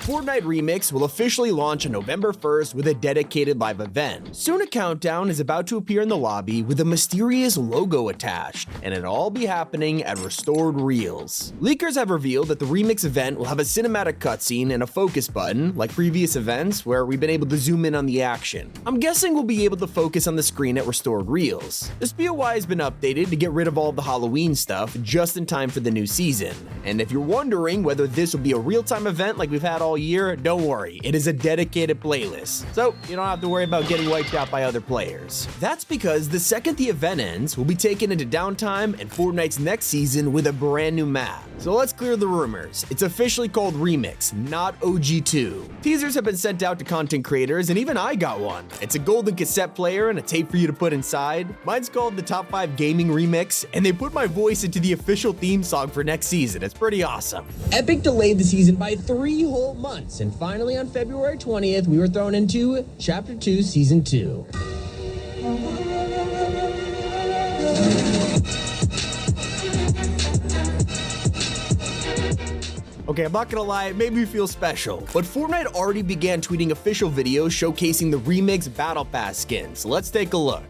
Fortnite Remix will officially launch on November 1st with a dedicated live event. Soon a countdown is about to appear in the lobby with a mysterious logo attached, and it'll all be happening at Restored Reels. Leakers have revealed that the Remix event will have a cinematic cutscene and a focus button, like previous events where we've been able to zoom in on the action. I'm guessing we'll be able to focus on the screen at Restored Reels. This BOI has been updated to get rid of all of the Halloween stuff just in time for the new season. And if you're wondering whether this will be a real-time event like we've had all year, don't worry, it is a dedicated playlist, so you don't have to worry about getting wiped out by other players. That's because the second the event ends, we'll be taken into downtime and Fortnite's next season with a brand new map. So let's clear the rumors. It's officially called Remix, not OG2. Teasers have been sent out to content creators, and even I got one. It's a golden cassette player and a tape for you to put inside. Mine's called the Top 5 Gaming Remix, and they put my voice into the official theme song for next season. It's pretty awesome. Epic delayed the season by 3 whole months, and finally on February 20th, we were thrown into Chapter 2, Season 2. Okay, I'm not gonna lie, it made me feel special, but Fortnite already began tweeting official videos showcasing the Remix Battle Pass skins, so let's take a look.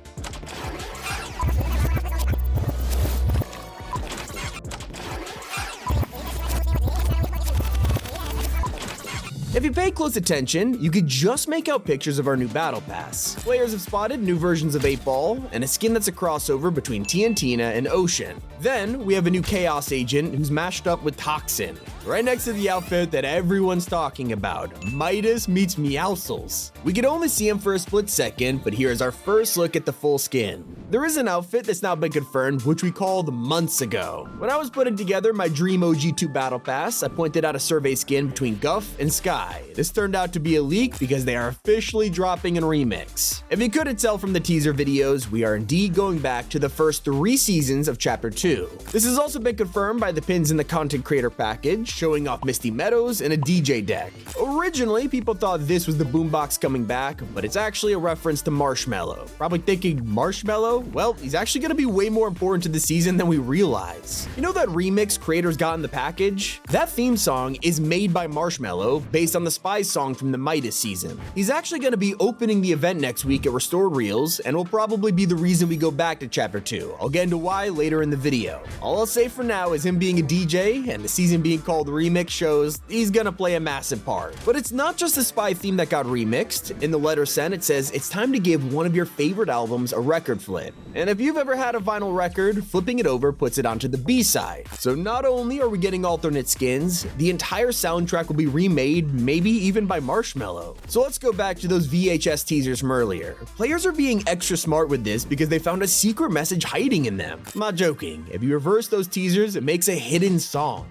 If you pay close attention, you could just make out pictures of our new Battle Pass. Players have spotted new versions of 8-Ball, and a skin that's a crossover between TNTina and Ocean. Then, we have a new Chaos Agent who's mashed up with Toxin. Right next to the outfit that everyone's talking about, Midas meets Meowscles. We could only see him for a split second, but here's our first look at the full skin. There is an outfit that's now been confirmed, which we called months ago. When I was putting together my dream OG2 Battle Pass, I pointed out a survey skin between Guff and Sky. This turned out to be a leak because they are officially dropping in Remix. If you couldn't tell from the teaser videos, we are indeed going back to the first 3 seasons of Chapter 2. This has also been confirmed by the pins in the content creator package, showing off Misty Meadows and a DJ deck. Originally, people thought this was the boombox coming back, but it's actually a reference to Marshmello. Probably thinking, Marshmello? Well, he's actually going to be way more important to the season than we realize. You know that remix creators got in the package? That theme song is made by Marshmello based on the Spies song from the Midas season. He's actually going to be opening the event next week at Restored Reels, and will probably be the reason we go back to Chapter 2. I'll get into why later in the video. All I'll say for now is him being a DJ and the season being called Remix shows he's gonna play a massive part. But it's not just the Spy theme that got remixed. In the letter sent, it says it's time to give one of your favorite albums a record flip. And if you've ever had a vinyl record, flipping it over puts it onto the B-side. So not only are we getting alternate skins, the entire soundtrack will be remade, maybe even by Marshmello. So let's go back to those VHS teasers from earlier. Players are being extra smart with this because they found a secret message hiding in them. I'm not joking. If you reverse those teasers, it makes a hidden song.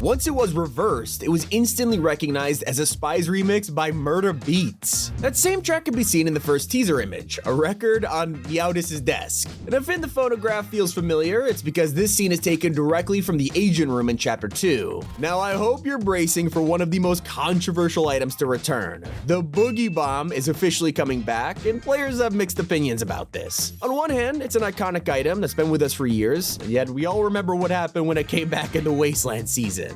Once it was reversed, it was instantly recognized as a Spies remix by Murder Beats. That same track can be seen in the first teaser image, a record on Meowdis' desk. And if in the photograph feels familiar, it's because this scene is taken directly from the Agent Room in Chapter 2. Now I hope you're bracing for one of the most controversial items to return. The Boogie Bomb is officially coming back, and players have mixed opinions about this. On one hand, it's an iconic item that's been with us for years, and yet we all remember what happened when it came back in the Wasteland season.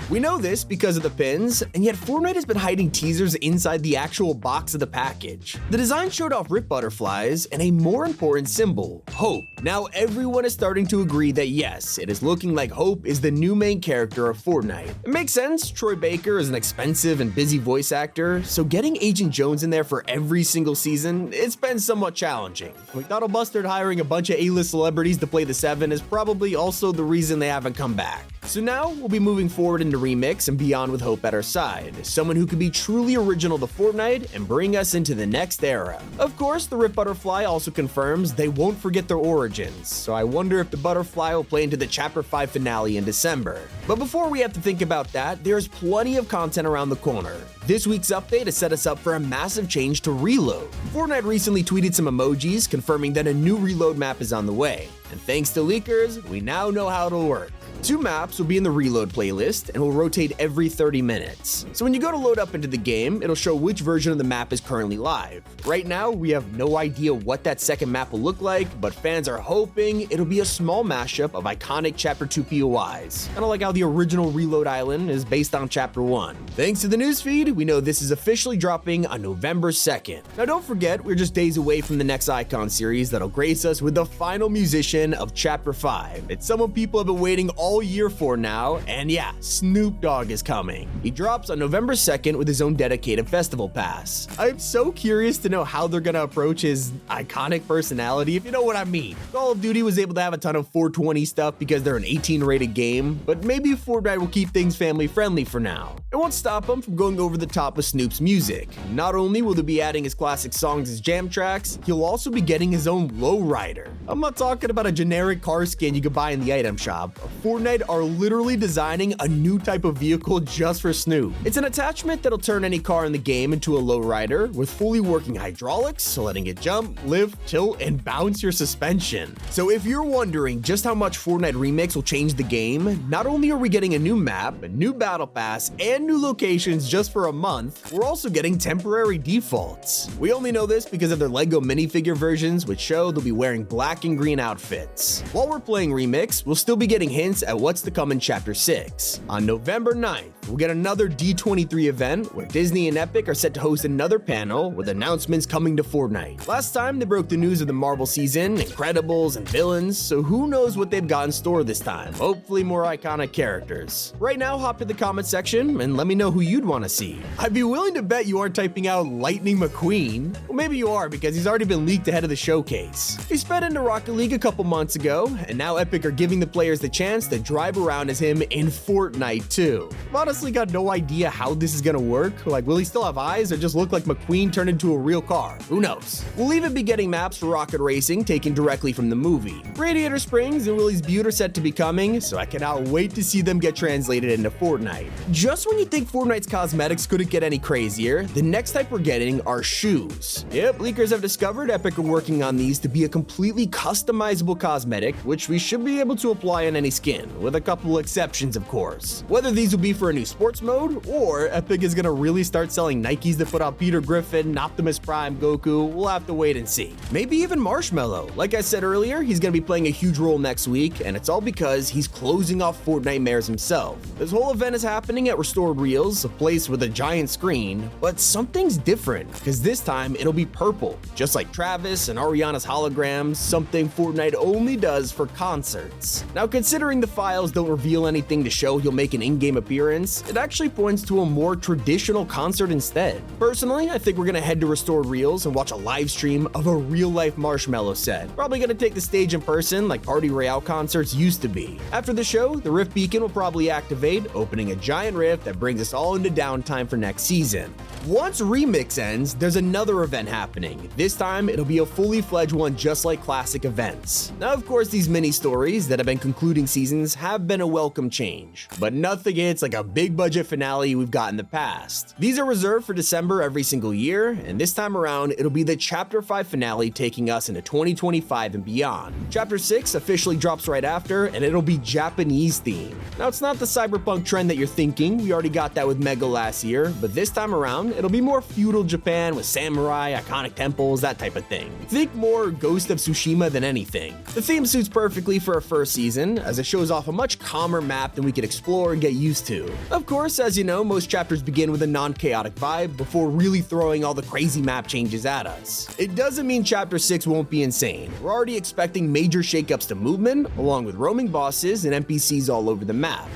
We know this because of the pins, and yet Fortnite has been hiding teasers inside the actual box of the package. The design showed off rip butterflies and a more important symbol, Hope. Now everyone is starting to agree that yes, it is looking like Hope is the new main character of Fortnite. It makes sense, Troy Baker is an expensive and busy voice actor, so getting Agent Jones in there for every single season, it's been somewhat challenging. McDonald Mustard hiring a bunch of A-list celebrities to play the 7 is probably also the reason they haven't come back. So now we'll be moving forward into Remix and beyond with Hope at our side, someone who could be truly original to Fortnite and bring us into the next era. Of course, the Rip Butterfly also confirms they won't forget their origins, so I wonder if the butterfly will play into the Chapter 5 finale in December. But before we have to think about that, there's plenty of content around the corner. This week's update has set us up for a massive change to Reload. Fortnite recently tweeted some emojis confirming that a new Reload map is on the way, and thanks to leakers, we now know how it'll work. 2 maps will be in the reload playlist and will rotate every 30 minutes. So when you go to load up into the game, it'll show which version of the map is currently live. Right now, we have no idea what that second map will look like, but fans are hoping it'll be a small mashup of iconic Chapter 2 POIs, kind of like how the original Reload Island is based on Chapter 1. Thanks to the newsfeed, we know this is officially dropping on November 2nd. Now don't forget, we're just days away from the next Icon series that'll grace us with the final musician of Chapter 5. It's someone people have been waiting all year for now, and yeah, Snoop Dogg is coming. He drops on November 2nd with his own dedicated festival pass. I'm so curious to know how they're gonna approach his iconic personality, if you know what I mean. Call of Duty was able to have a ton of 420 stuff because they're an 18 rated game, but maybe Fortnite will keep things family friendly for now. It won't stop him from going over the top with Snoop's music. Not only will they be adding his classic songs as jam tracks, he'll also be getting his own lowrider. I'm not talking about a generic car skin you could buy in the item shop. Fortnite are literally designing a new type of vehicle just for Snoop. It's an attachment that'll turn any car in the game into a lowrider with fully working hydraulics, letting it jump, lift, tilt, and bounce your suspension. So if you're wondering just how much Fortnite Remix will change the game, not only are we getting a new map, a new battle pass, and new locations just for a month, we're also getting temporary defaults. We only know this because of their LEGO minifigure versions, which show they'll be wearing black and green outfits. While we're playing Remix, we'll still be getting hints at what's to come in Chapter 6. On November 9th, we'll get another D23 event where Disney and Epic are set to host another panel with announcements coming to Fortnite. Last time they broke the news of the Marvel season, Incredibles, and villains, so who knows what they've got in store this time. Hopefully more iconic characters. Right now, hop to the comment section and let me know who you'd want to see. I'd be willing to bet you aren't typing out Lightning McQueen. Well, maybe you are because he's already been leaked ahead of the showcase. He sped into Rocket League a couple months ago, and now Epic are giving the players the chance to drive around as him in Fortnite too. I've honestly got no idea how this is gonna work. Like, will he still have eyes or just look like McQueen turned into a real car? Who knows? We'll even be getting maps for Rocket Racing taken directly from the movie. Radiator Springs and Willie's Butte are set to be coming, so I cannot wait to see them get translated into Fortnite. Just when you think Fortnite's cosmetics couldn't get any crazier, the next type we're getting are shoes. Yep, leakers have discovered Epic are working on these to be a completely customizable cosmetic, which we should be able to apply on any skin, with a couple exceptions of course. Whether these will be for a new sports mode, or Epic is gonna really start selling Nikes that put out Peter Griffin, Optimus Prime, Goku, we'll have to wait and see. Maybe even Marshmello. Like I said earlier, he's gonna be playing a huge role next week, and it's all because he's closing off Fortnite Mares himself. This whole event is happening at Restored Reels, a place with a giant screen, but something's different, because this time it'll be purple, just like Travis and Ariana's holograms, something Fortnite only does for concerts. Now, considering the files don't reveal anything to show he'll make an in-game appearance, it actually points to a more traditional concert instead. Personally, I think we're gonna head to Restored Reels and watch a live stream of a real-life Marshmello set. Probably gonna take the stage in person like Party Royale concerts used to be. After the show, the Rift Beacon will probably activate, opening a giant rift that brings us all into downtime for next season. Once Remix ends, there's another event happening. This time, it'll be a fully fledged one just like classic events. Now, of course, these mini-stories that have been concluding seasons have been a welcome change, but nothing hits like a big budget finale we've got in the past. These are reserved for December every single year, and this time around, it'll be the Chapter 5 finale taking us into 2025 and beyond. Chapter 6 officially drops right after, and it'll be Japanese themed. Now, it's not the cyberpunk trend that you're thinking, we already got that with Mega last year, but this time around, it'll be more feudal Japan with samurai, iconic temples, that type of thing. Think more Ghost of Tsushima than anything. The theme suits perfectly for a first season, as it shows off a much calmer map than we could explore and get used to. Of course, as you know, most chapters begin with a non-chaotic vibe before really throwing all the crazy map changes at us. It doesn't mean Chapter 6 won't be insane. We're already expecting major shakeups to movement, along with roaming bosses and NPCs all over the map.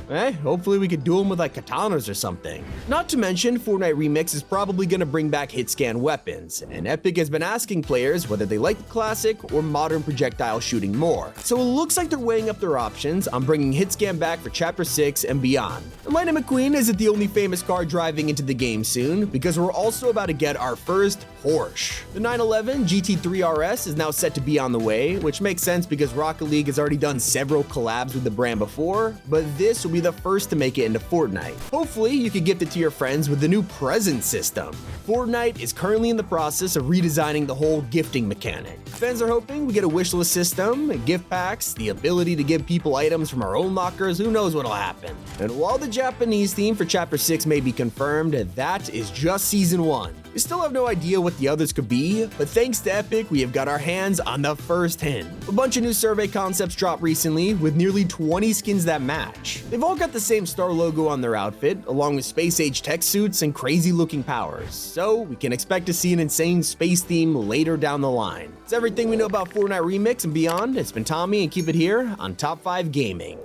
Hopefully we could do them with like katanas or something. Not to mention, Fortnite Remix is probably gonna bring back hit scan weapons, and Epic has been asking players whether they like the classic or modern projectile shooting more. So it looks like they're weighing up their options on bringing hit scan back for Chapter 6 and beyond. And Lightning McQueen isn't the only famous car driving into the game soon, because we're also about to get our first Porsche. The 911 GT3 RS is now set to be on the way, which makes sense because Rocket League has already done several collabs with the brand before, but this will be the first to make it into Fortnite. Hopefully, you can gift it to your friends with the new present system. Fortnite is currently in the process of redesigning the whole gifting mechanic. Fans are hoping we get a wishlist system, gift packs, the ability to give people items from our own lockers, who knows what'll happen. And while the Japanese theme for Chapter 6 may be confirmed, that is just Season 1. We still have no idea what the others could be, but thanks to Epic, we have got our hands on the first hint. A bunch of new survey concepts dropped recently, with nearly 20 skins that match. They've all got the same star logo on their outfit, along with space-age tech suits and crazy-looking powers, so we can expect to see an insane space theme later down the line. It's everything we know about Fortnite Remix and beyond. It's been Tommy, and keep it here on Top 5 Gaming.